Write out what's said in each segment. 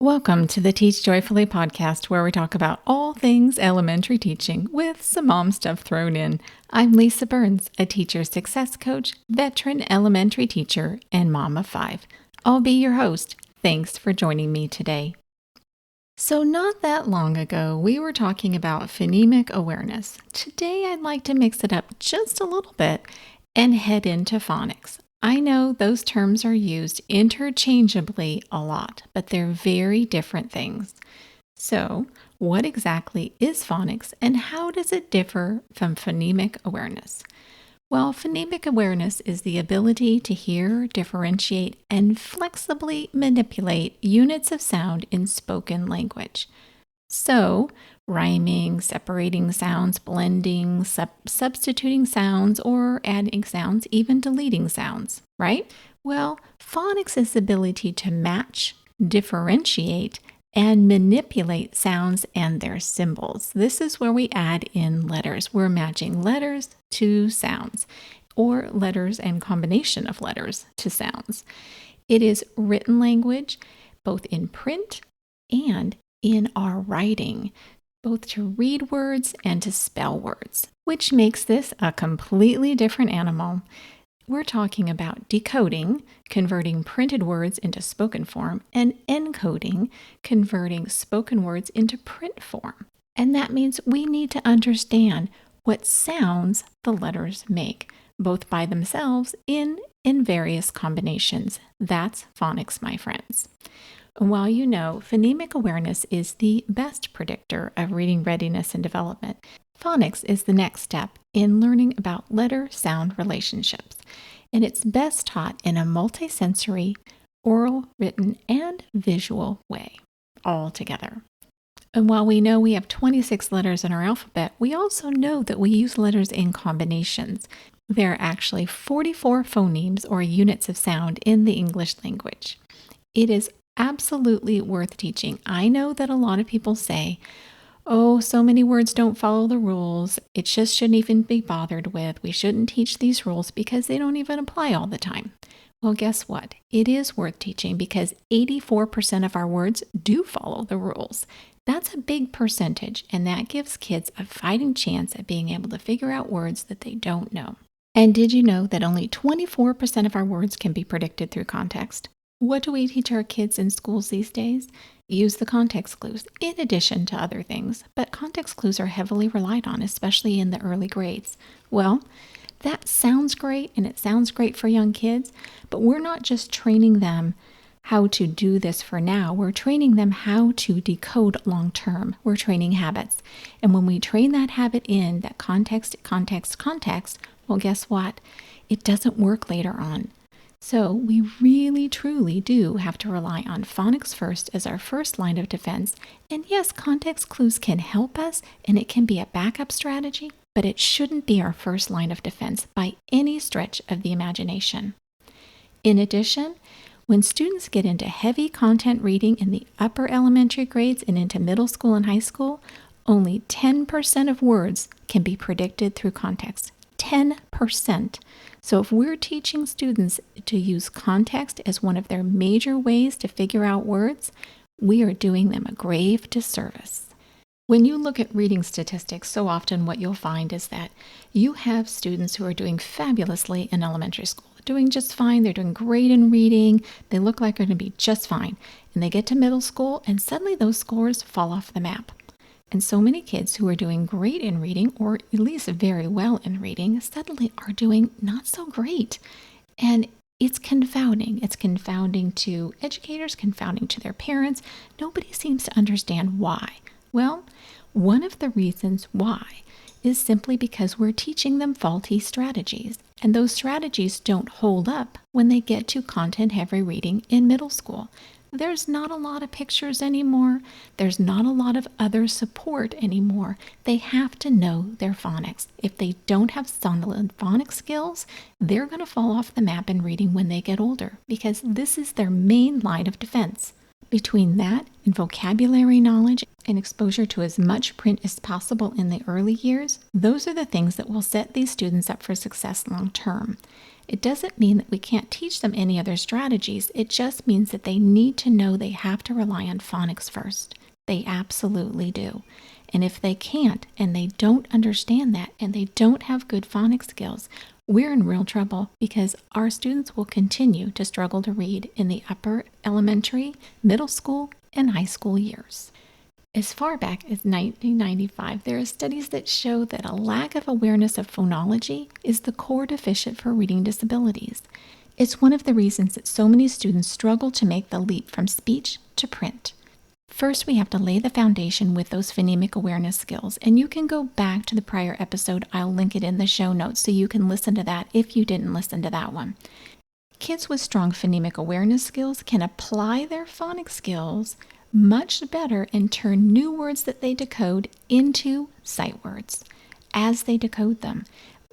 Welcome to the Teach Joyfully podcast, where we talk about all things elementary teaching with some mom stuff thrown in. I'm Lisa Burns, a teacher success coach, veteran elementary teacher, and mom of 5. I'll be your host. Thanks for joining me today. So not that long ago, we were talking about phonemic awareness. Today, I'd like to mix it up just a little bit and head into phonics. I know those terms are used interchangeably a lot, but they're very different things. So, what exactly is phonics and how does it differ from phonemic awareness? Well, phonemic awareness is the ability to hear, differentiate, and flexibly manipulate units of sound in spoken language. So, rhyming, separating sounds, blending, substituting sounds, or adding sounds, even deleting sounds, right? Well, phonics is the ability to match, differentiate, and manipulate sounds and their symbols. This is where we add in letters. We're matching letters to sounds, or letters and combination of letters to sounds. It is written language, both in print and in our writing, both to read words and to spell words, which makes this a completely different animal. We're talking about decoding, converting printed words into spoken form, and encoding, converting spoken words into print form. And that means we need to understand what sounds the letters make, both by themselves and in various combinations. That's phonics, my friends. While you know phonemic awareness is the best predictor of reading readiness and development, phonics is the next step in learning about letter-sound relationships, and it's best taught in a multisensory, oral, written, and visual way, all together. And while we know we have 26 letters in our alphabet, we also know that we use letters in combinations. There are actually 44 phonemes or units of sound in the English language. It is absolutely worth teaching. I know that a lot of people say, oh, so many words don't follow the rules. It just shouldn't even be bothered with. We shouldn't teach these rules because they don't even apply all the time. Well, guess what? It is worth teaching because 84% of our words do follow the rules. That's a big percentage, and that gives kids a fighting chance at being able to figure out words that they don't know. And did you know that only 24% of our words can be predicted through context? What do we teach our kids in schools these days? Use the context clues, in addition to other things. But context clues are heavily relied on, especially in the early grades. Well, that sounds great, and it sounds great for young kids, but we're not just training them how to do this for now. We're training them how to decode long term. We're training habits. And when we train that habit in, that context, well, guess what? It doesn't work later on. So we really, truly do have to rely on phonics first as our first line of defense. And yes, context clues can help us, and it can be a backup strategy, but it shouldn't be our first line of defense by any stretch of the imagination. In addition, when students get into heavy content reading in the upper elementary grades and into middle school and high school, only 10% of words can be predicted through context. 10%. So if we're teaching students to use context as one of their major ways to figure out words, we are doing them a grave disservice. When you look at reading statistics, so often what you'll find is that you have students who are doing fabulously in elementary school, doing just fine, they're doing great in reading, they look like they're going to be just fine. And they get to middle school and suddenly those scores fall off the map. And so many kids who are doing great in reading, or at least very well in reading, suddenly are doing not so great. And it's confounding. It's confounding to educators, confounding to their parents. Nobody seems to understand why. Well, one of the reasons why is simply because we're teaching them faulty strategies. And those strategies don't hold up when they get to content-heavy reading in middle school. There's not a lot of pictures anymore. There's not a lot of other support anymore. They have to know their phonics. If they don't have solid phonics skills, they're going to fall off the map in reading when they get older because this is their main line of defense. Between that and vocabulary knowledge and exposure to as much print as possible in the early years, those are the things that will set these students up for success long term. It doesn't mean that we can't teach them any other strategies. It just means that they need to know they have to rely on phonics first. They absolutely do. And if they can't, and they don't understand that, and they don't have good phonics skills, we're in real trouble because our students will continue to struggle to read in the upper elementary, middle school, and high school years. As far back as 1995, there are studies that show that a lack of awareness of phonology is the core deficient for reading disabilities. It's one of the reasons that so many students struggle to make the leap from speech to print. First, we have to lay the foundation with those phonemic awareness skills, and you can go back to the prior episode. I'll link it in the show notes so you can listen to that if you didn't listen to that one. Kids with strong phonemic awareness skills can apply their phonics skills much better and turn new words that they decode into sight words as they decode them.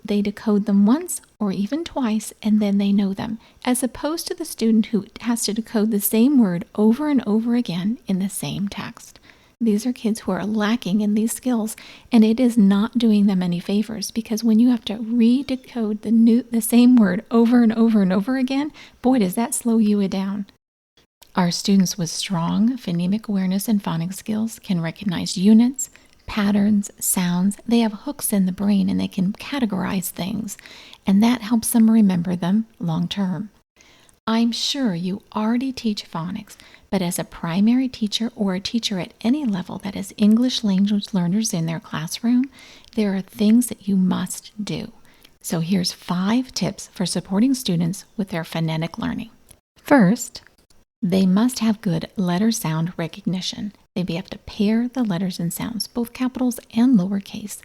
They decode them once or even twice, and then they know them, as opposed to the student who has to decode the same word over and over again in the same text. These are kids who are lacking in these skills, and it is not doing them any favors, because when you have to re-decode the same word over and over and over again, boy, does that slow you down. Our students with strong phonemic awareness and phonics skills can recognize units, patterns, sounds. They have hooks in the brain and they can categorize things, and that helps them remember them long term. I'm sure you already teach phonics, but as a primary teacher or a teacher at any level that has English language learners in their classroom, there are things that you must do. So here's 5 tips for supporting students with their phonetic learning. First, they must have good letter sound recognition. They have to pair the letters and sounds, both capitals and lowercase.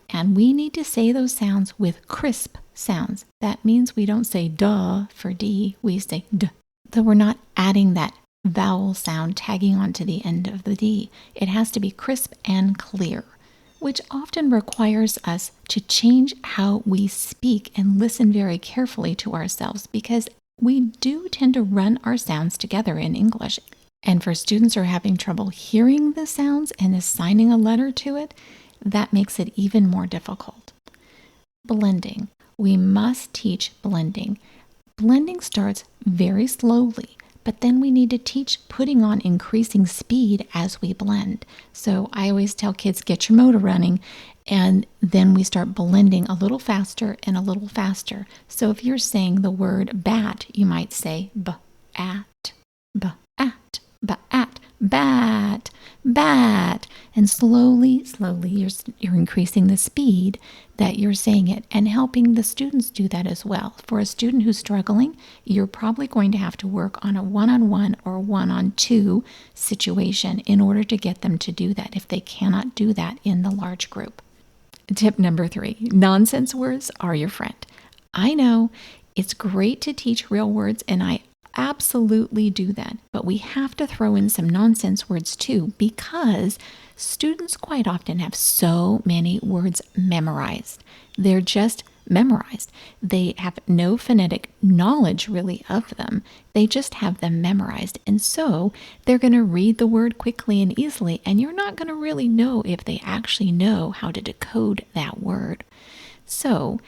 And we need to say those sounds with crisp sounds. That means we don't say duh for D, we say d. So we're not adding that vowel sound tagging onto the end of the D. It has to be crisp and clear, which often requires us to change how we speak and listen very carefully to ourselves, because we do tend to run our sounds together in English. And for students who are having trouble hearing the sounds and assigning a letter to it, that makes it even more difficult. Blending. We must teach blending. Blending starts very slowly, but then we need to teach putting on increasing speed as we blend. So I always tell kids, get your motor running, and then we start blending a little faster and a little faster. So if you're saying the word bat, you might say b-at, b-at, b-at, bat, bat. And slowly, you're increasing the speed that you're saying it and helping the students do that as well. For a student who's struggling, you're probably going to have to work on a one-on-one or one-on-two situation in order to get them to do that if they cannot do that in the large group. Tip number 3, nonsense words are your friend. I know it's great to teach real words, and I absolutely do that, but we have to throw in some nonsense words too, because students quite often have so many words memorized. They're just memorized. They have no phonetic knowledge really of them. They just have them memorized. And so they're going to read the word quickly and easily, and you're not going to really know if they actually know how to decode that word. So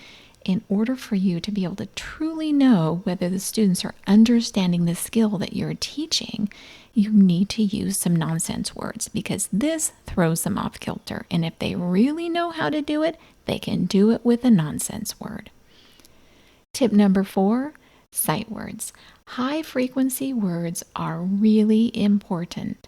in order for you to be able to truly know whether the students are understanding the skill that you're teaching, you need to use some nonsense words, because this throws them off kilter. And if they really know how to do it, they can do it with a nonsense word. Tip number 4, sight words. High frequency words are really important.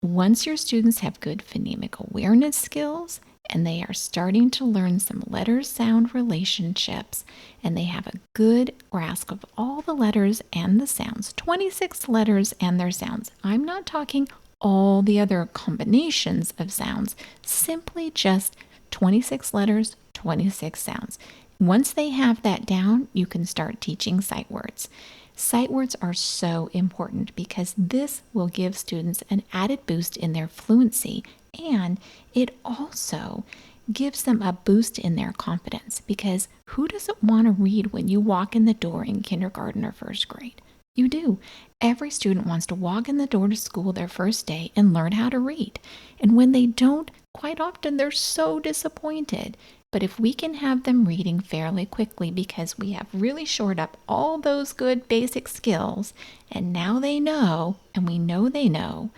Once your students have good phonemic awareness skills, and they are starting to learn some letter-sound relationships, and they have a good grasp of all the letters and the sounds, 26 letters and their sounds. I'm not talking all the other combinations of sounds, simply just 26 letters, 26 sounds. Once they have that down, you can start teaching sight words. Sight words are so important because this will give students an added boost in their fluency, and it also gives them a boost in their confidence, because who doesn't want to read when you walk in the door in kindergarten or first grade? You do. Every student wants to walk in the door to school their first day and learn how to read. And when they don't, quite often they're so disappointed. But if we can have them reading fairly quickly because we have really shored up all those good basic skills, and now they know, and we know they know,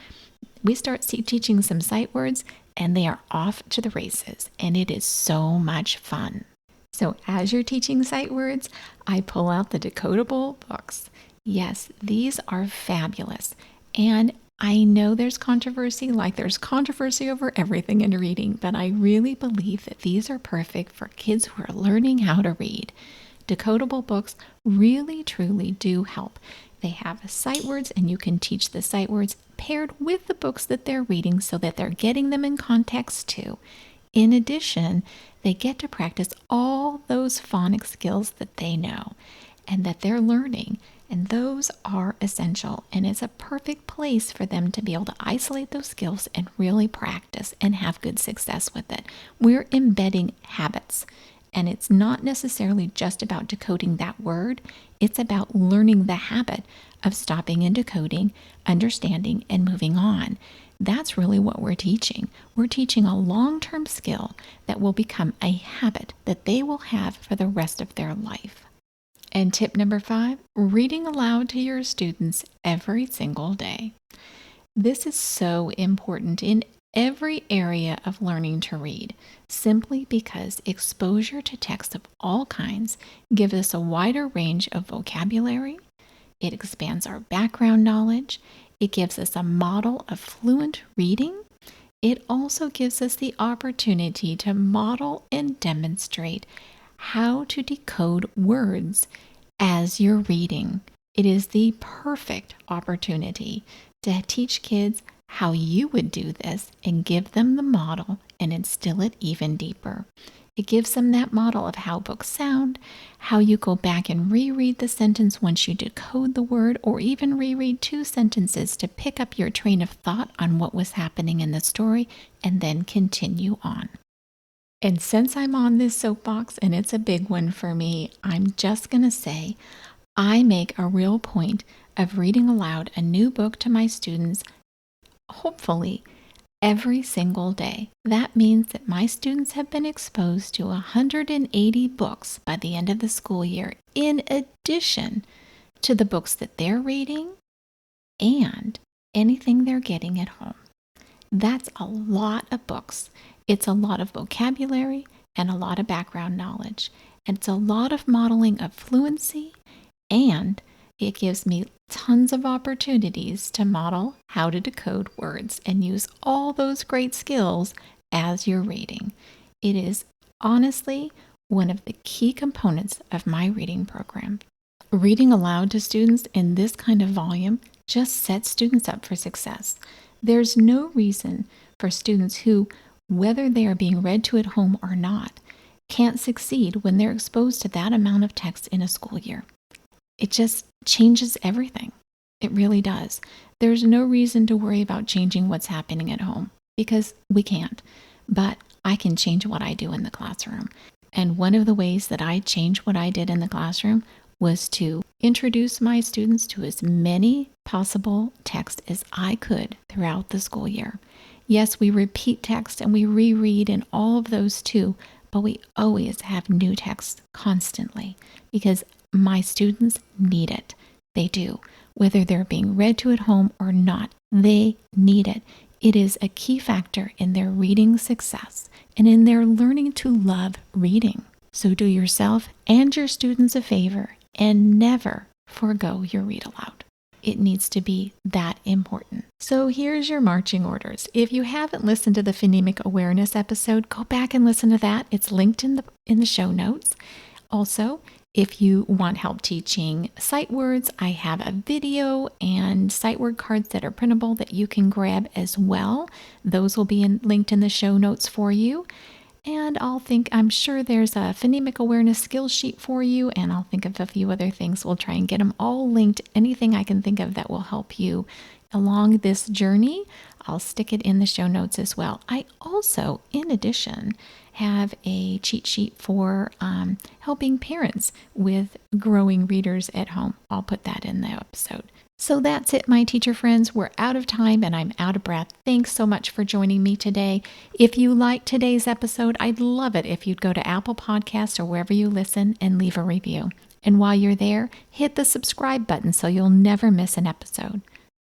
we start teaching some sight words and they are off to the races, and it is so much fun. So as you're teaching sight words, I pull out the Decodable Books. Yes, these are fabulous. And I know there's controversy, like there's controversy over everything in reading, but I really believe that these are perfect for kids who are learning how to read. Decodable books really, truly do help. They have sight words, and you can teach the sight words paired with the books that they're reading so that they're getting them in context too. In addition, they get to practice all those phonics skills that they know and that they're learning, and those are essential, and it's a perfect place for them to be able to isolate those skills and really practice and have good success with it. We're embedding habits, and it's not necessarily just about decoding that word. It's about learning the habit of stopping and decoding, understanding, and moving on. That's really what we're teaching. We're teaching a long-term skill that will become a habit that they will have for the rest of their life. And tip number 5, reading aloud to your students every single day. This is so important in every area of learning to read, simply because exposure to text of all kinds gives us a wider range of vocabulary. It expands our background knowledge. It gives us a model of fluent reading. It also gives us the opportunity to model and demonstrate how to decode words as you're reading. It is the perfect opportunity to teach kids how you would do this and give them the model and instill it even deeper. It gives them that model of how books sound, how you go back and reread the sentence once you decode the word, or even reread 2 sentences to pick up your train of thought on what was happening in the story and then continue on. And since I'm on this soapbox, and it's a big one for me, I'm just going to say I make a real point of reading aloud a new book to my students, hopefully every single day. That means that my students have been exposed to 180 books by the end of the school year, in addition to the books that they're reading and anything they're getting at home. That's a lot of books. It's a lot of vocabulary and a lot of background knowledge. And it's a lot of modeling of fluency, and it gives me tons of opportunities to model how to decode words and use all those great skills as you're reading. It is honestly one of the key components of my reading program. Reading aloud to students in this kind of volume just sets students up for success. There's no reason for students who, whether they are being read to at home or not, can't succeed when they're exposed to that amount of text in a school year. It just changes everything. It really does. There's no reason to worry about changing what's happening at home because we can't. But I can change what I do in the classroom. And one of the ways that I changed what I did in the classroom was to introduce my students to as many possible texts as I could throughout the school year. Yes, we repeat text and we reread and all of those too, but we always have new text constantly because my students need it. They do. Whether they're being read to at home or not, they need it. It is a key factor in their reading success and in their learning to love reading. So do yourself and your students a favor and never forgo your read aloud. It needs to be that important. So here's your marching orders. If you haven't listened to the Phonemic Awareness episode, go back and listen to that. It's linked in the show notes. Also, if you want help teaching sight words, I have a video and sight word cards that are printable that you can grab as well. Those will be linked in the show notes for you. And I'm sure there's a Phonemic Awareness skill sheet for you, and I'll think of a few other things. We'll try and get them all linked. Anything I can think of that will help you along this journey, I'll stick it in the show notes as well. I also, in addition, have a cheat sheet for helping parents with growing readers at home. I'll put that in the episode. So that's it, my teacher friends. We're out of time and I'm out of breath. Thanks so much for joining me today. If you liked today's episode, I'd love it if you'd go to Apple Podcasts or wherever you listen and leave a review. And while you're there, hit the subscribe button so you'll never miss an episode.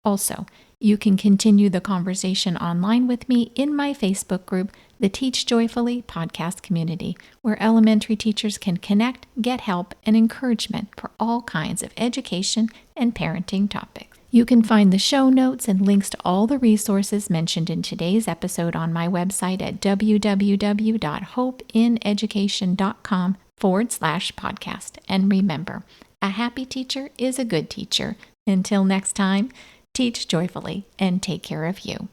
Also, you can continue the conversation online with me in my Facebook group, the Teach Joyfully podcast community, where elementary teachers can connect, get help, and encouragement for all kinds of education and parenting topics. You can find the show notes and links to all the resources mentioned in today's episode on my website at www.hopeineducation.com/podcast. And remember, a happy teacher is a good teacher. Until next time, teach joyfully and take care of you.